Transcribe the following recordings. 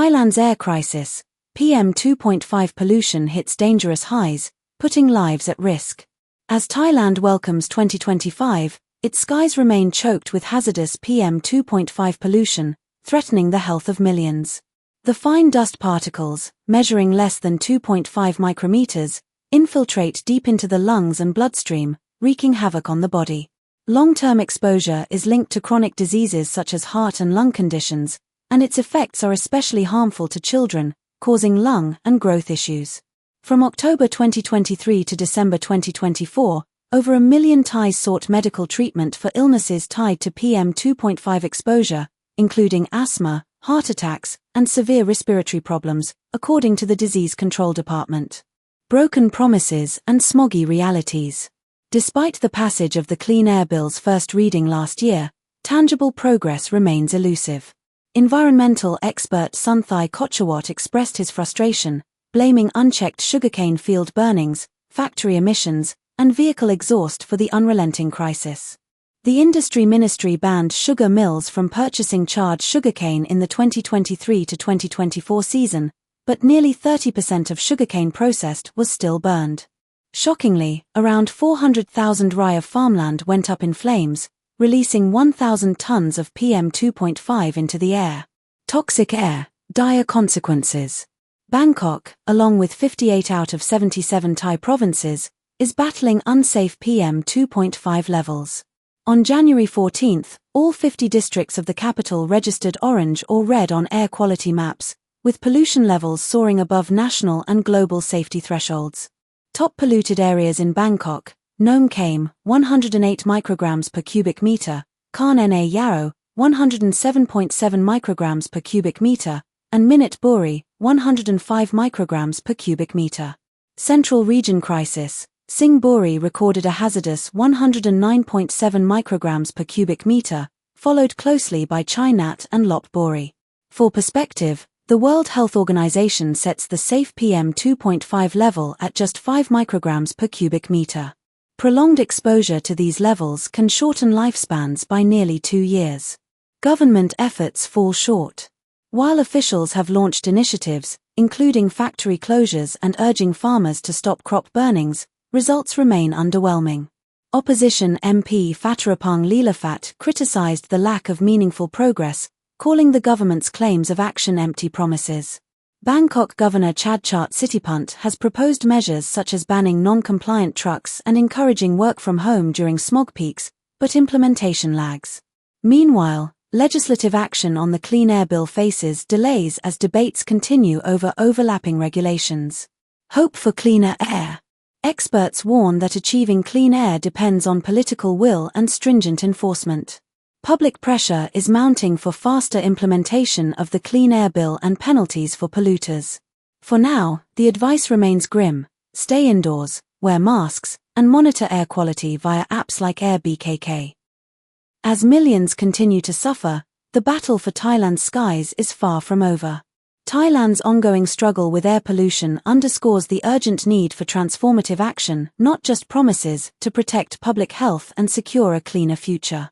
Thailand's air crisis. PM2.5 pollution hits dangerous highs, putting lives at risk. As Thailand welcomes 2025, its skies remain choked with hazardous PM2.5 pollution, threatening the health of millions. The fine dust particles, measuring less than 2.5 micrometers, infiltrate deep into the lungs and bloodstream, wreaking havoc on the body. Long-term exposure is linked to chronic diseases such as heart and lung conditions, and its effects are especially harmful to children, causing lung and growth issues. From October 2023 to December 2024, over 1 million Thais sought medical treatment for illnesses tied to PM2.5 exposure, including asthma, heart attacks, and severe respiratory problems, according to the Disease Control Department. Broken promises and smoggy realities. Despite the passage of the Clean Air Bill's first reading last year, tangible progress remains elusive. Environmental expert Sonthi Kochawat expressed his frustration, blaming unchecked sugarcane field burnings, factory emissions, and vehicle exhaust for the unrelenting crisis. The industry ministry banned sugar mills from purchasing charred sugarcane in the 2023 to 2024 season, but nearly 30% of sugarcane processed was still burned. Shockingly, around 400,000 rai of farmland went up in flames, releasing 1,000 tons of PM2.5 into the air. Toxic air, dire consequences. Bangkok, along with 58 out of 77 Thai provinces, is battling unsafe PM2.5 levels. On January 14, all 50 districts of the capital registered orange or red on air quality maps, with pollution levels soaring above national and global safety thresholds. Top polluted areas in Bangkok: Nom Khaem, 108 micrograms per cubic meter, Khan Na Yaro, 107.7 micrograms per cubic meter, and Minit Buri, 105 micrograms per cubic meter. Central Region Crisis. Sing Buri recorded a hazardous 109.7 micrograms per cubic meter, followed closely by Chainat and Lop Buri. For perspective, the World Health Organization sets the safe PM2.5 level at just 5 micrograms per cubic meter. Prolonged exposure to these levels can shorten lifespans by nearly 2 years. Government efforts fall short. While officials have launched initiatives, including factory closures and urging farmers to stop crop burnings, results remain underwhelming. Opposition MP Fatarapong Leelafat criticized the lack of meaningful progress, calling the government's claims of action empty promises. Bangkok Governor Chadchat Sittipunt has proposed measures such as banning non-compliant trucks and encouraging work from home during smog peaks, but implementation lags. Meanwhile, legislative action on the Clean Air Bill faces delays as debates continue over overlapping regulations. Hope for cleaner air. Experts warn that achieving clean air depends on political will and stringent enforcement. Public pressure is mounting for faster implementation of the Clean Air Bill and penalties for polluters. For now, the advice remains grim: stay indoors, wear masks, and monitor air quality via apps like Air BKK. As millions continue to suffer, the battle for Thailand's skies is far from over. Thailand's ongoing struggle with air pollution underscores the urgent need for transformative action, not just promises, to protect public health and secure a cleaner future.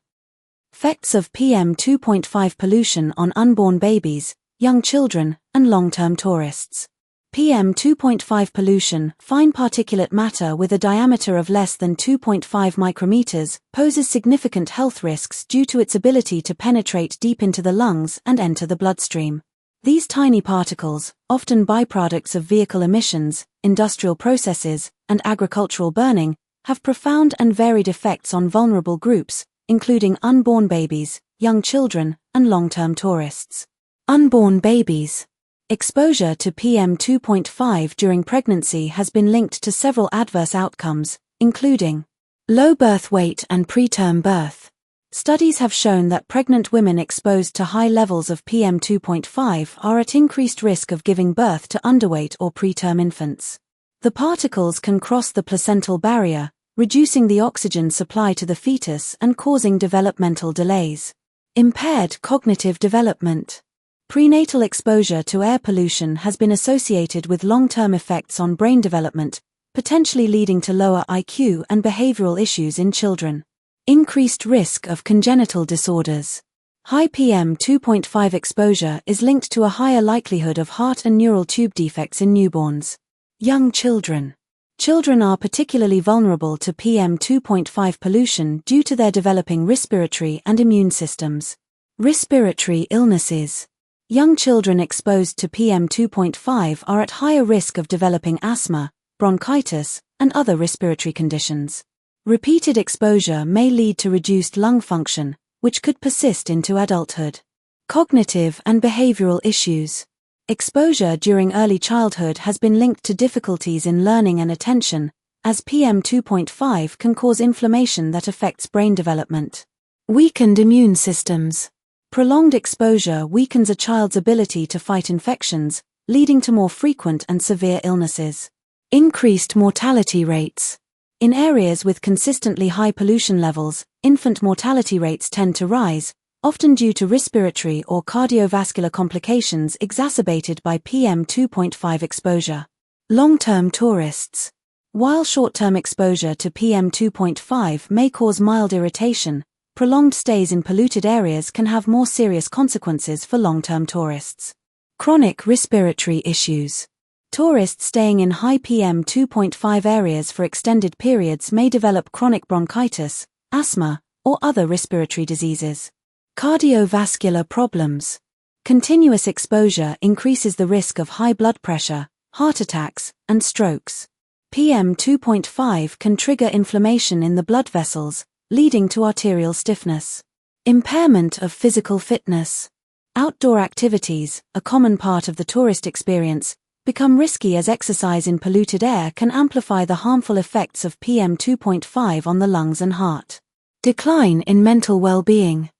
Effects of PM2.5 pollution on unborn babies, young children, and long-term tourists. PM2.5 pollution, fine particulate matter with a diameter of less than 2.5 micrometers, poses significant health risks due to its ability to penetrate deep into the lungs and enter the bloodstream. These tiny particles, often byproducts of vehicle emissions, industrial processes, and agricultural burning, have profound and varied effects on vulnerable groups, including unborn babies, young children, and long-term tourists. Unborn babies. Exposure to PM2.5 during pregnancy has been linked to several adverse outcomes, including low birth weight and preterm birth. Studies have shown that pregnant women exposed to high levels of PM2.5 are at increased risk of giving birth to underweight or preterm infants. The particles can cross the placental barrier, reducing the oxygen supply to the fetus and causing developmental delays. Impaired cognitive development. Prenatal exposure to air pollution has been associated with long-term effects on brain development, potentially leading to lower IQ and behavioral issues in children. Increased risk of congenital disorders. High PM2.5 exposure is linked to a higher likelihood of heart and neural tube defects in newborns. Young children. Children are particularly vulnerable to PM2.5 pollution due to their developing respiratory and immune systems. Respiratory illnesses. Young children exposed to PM2.5 are at higher risk of developing asthma, bronchitis, and other respiratory conditions. Repeated exposure may lead to reduced lung function, which could persist into adulthood. Cognitive and behavioral issues. Exposure during early childhood has been linked to difficulties in learning and attention, as PM2.5 can cause inflammation that affects brain development. Weakened immune systems. Prolonged exposure weakens a child's ability to fight infections, leading to more frequent and severe illnesses. Increased mortality rates. In areas with consistently high pollution levels, infant mortality rates tend to rise, often due to respiratory or cardiovascular complications exacerbated by PM2.5 exposure. Long-term tourists. While short-term exposure to PM2.5 may cause mild irritation, prolonged stays in polluted areas can have more serious consequences for long-term tourists. Chronic respiratory issues. Tourists staying in high PM2.5 areas for extended periods may develop chronic bronchitis, asthma, or other respiratory diseases. Cardiovascular problems. Continuous exposure increases the risk of high blood pressure, heart attacks, and strokes. PM2.5 can trigger inflammation in the blood vessels, leading to arterial stiffness. Impairment of physical fitness. Outdoor activities, a common part of the tourist experience, become risky as exercise in polluted air can amplify the harmful effects of PM2.5 on the lungs and heart. Decline in mental well-being.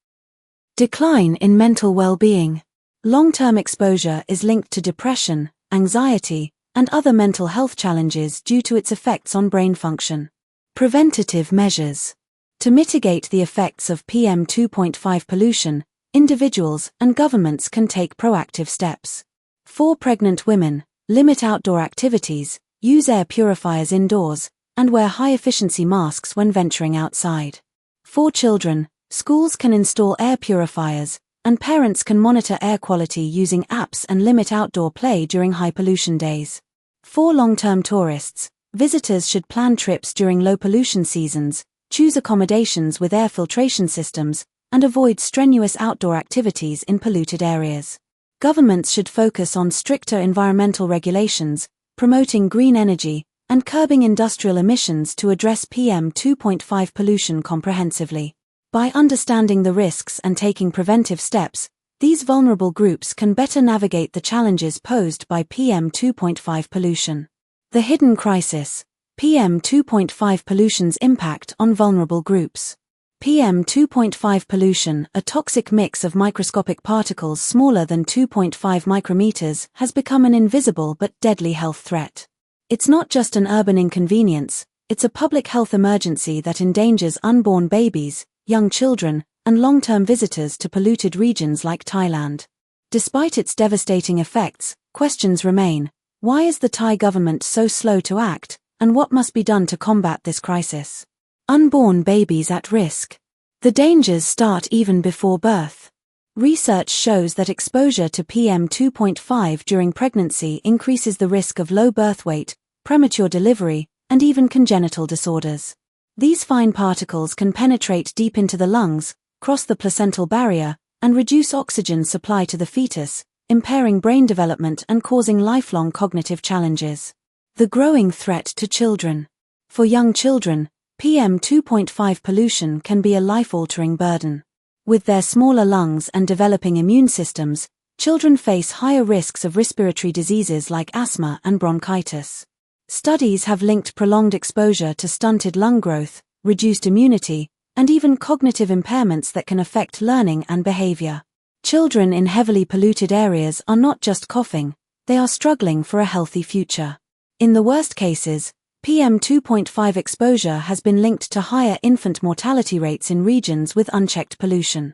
Decline in mental well-being. Long-term exposure is linked to depression, anxiety, and other mental health challenges due to its effects on brain function. Preventative measures. To mitigate the effects of PM2.5 pollution, individuals and governments can take proactive steps. For pregnant women, limit outdoor activities, use air purifiers indoors, and wear high-efficiency masks when venturing outside. For children, schools can install air purifiers, and parents can monitor air quality using apps and limit outdoor play during high-pollution days. For long-term tourists, visitors should plan trips during low-pollution seasons, choose accommodations with air filtration systems, and avoid strenuous outdoor activities in polluted areas. Governments should focus on stricter environmental regulations, promoting green energy, and curbing industrial emissions to address PM2.5 pollution comprehensively. By understanding the risks and taking preventive steps, these vulnerable groups can better navigate the challenges posed by PM2.5 pollution. The hidden crisis: PM2.5 pollution's impact on vulnerable groups. PM2.5 pollution, a toxic mix of microscopic particles smaller than 2.5 micrometers, has become an invisible but deadly health threat. It's not just an urban inconvenience, it's a public health emergency that endangers unborn babies, young children, and long-term visitors to polluted regions like Thailand. Despite its devastating effects, questions remain. Why is the Thai government so slow to act, and what must be done to combat this crisis? Unborn babies at risk. The dangers start even before birth. Research shows that exposure to PM2.5 during pregnancy increases the risk of low birth weight, premature delivery, and even congenital disorders. These fine particles can penetrate deep into the lungs, cross the placental barrier, and reduce oxygen supply to the fetus, impairing brain development and causing lifelong cognitive challenges. The growing threat to children. For young children, PM2.5 pollution can be a life-altering burden. With their smaller lungs and developing immune systems, children face higher risks of respiratory diseases like asthma and bronchitis. Studies have linked prolonged exposure to stunted lung growth, reduced immunity, and even cognitive impairments that can affect learning and behavior. Children in heavily polluted areas are not just coughing, they are struggling for a healthy future. In the worst cases, PM2.5 exposure has been linked to higher infant mortality rates in regions with unchecked pollution.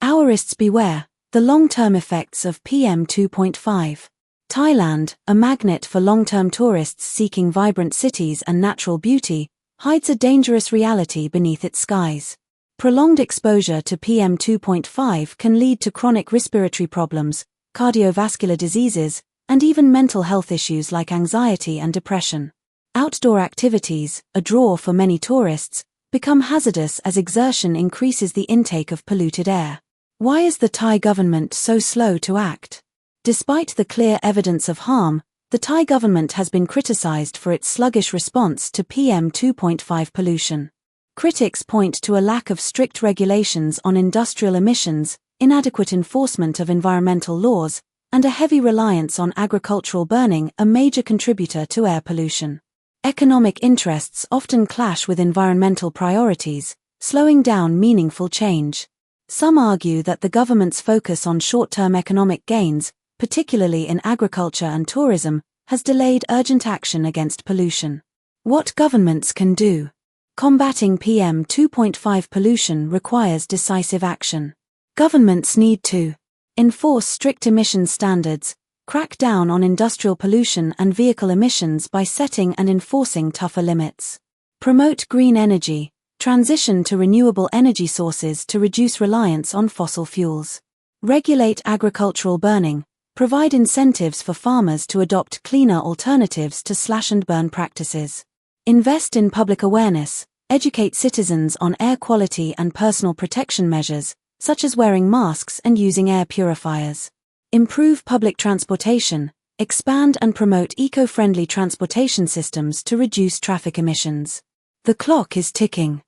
Ourists beware, the long-term effects of PM2.5. Thailand, a magnet for long-term tourists seeking vibrant cities and natural beauty, hides a dangerous reality beneath its skies. Prolonged exposure to PM2.5 can lead to chronic respiratory problems, cardiovascular diseases, and even mental health issues like anxiety and depression. Outdoor activities, a draw for many tourists, become hazardous as exertion increases the intake of polluted air. Why is the Thai government so slow to act? Despite the clear evidence of harm, the Thai government has been criticized for its sluggish response to PM2.5 pollution. Critics point to a lack of strict regulations on industrial emissions, inadequate enforcement of environmental laws, and a heavy reliance on agricultural burning, a major contributor to air pollution. Economic interests often clash with environmental priorities, slowing down meaningful change. Some argue that the government's focus on short-term economic gains, particularly in agriculture and tourism, has delayed urgent action against pollution. What governments can do? Combating PM2.5 pollution requires decisive action. Governments need to enforce strict emissions standards, crack down on industrial pollution and vehicle emissions by setting and enforcing tougher limits. Promote green energy, transition to renewable energy sources to reduce reliance on fossil fuels. Regulate agricultural burning, provide incentives for farmers to adopt cleaner alternatives to slash-and-burn practices. Invest in public awareness, educate citizens on air quality and personal protection measures, such as wearing masks and using air purifiers. Improve public transportation, expand and promote eco-friendly transportation systems to reduce traffic emissions. The clock is ticking.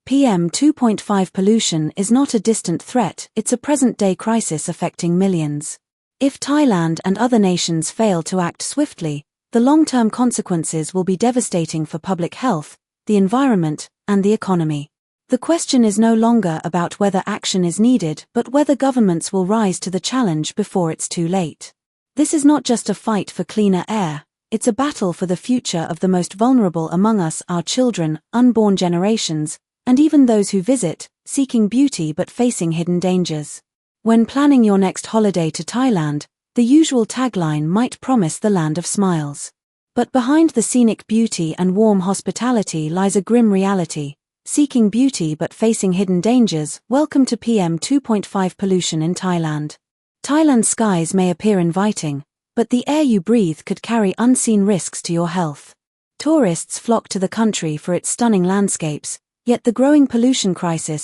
PM2.5 pollution is not a distant threat, it's a present-day crisis affecting millions. If Thailand and other nations fail to act swiftly, the long-term consequences will be devastating for public health, the environment, and the economy. The question is no longer about whether action is needed but whether governments will rise to the challenge before it's too late. This is not just a fight for cleaner air, it's a battle for the future of the most vulnerable among us, our children, unborn generations, and even those who visit, seeking beauty but facing hidden dangers. When planning your next holiday to Thailand, the usual tagline might promise the land of smiles. But behind the scenic beauty and warm hospitality lies a grim reality. Seeking beauty but facing hidden dangers. Welcome to PM2.5 pollution in Thailand. Thailand's skies may appear inviting, but the air you breathe could carry unseen risks to your health. Tourists flock to the country for its stunning landscapes, yet the growing pollution crisis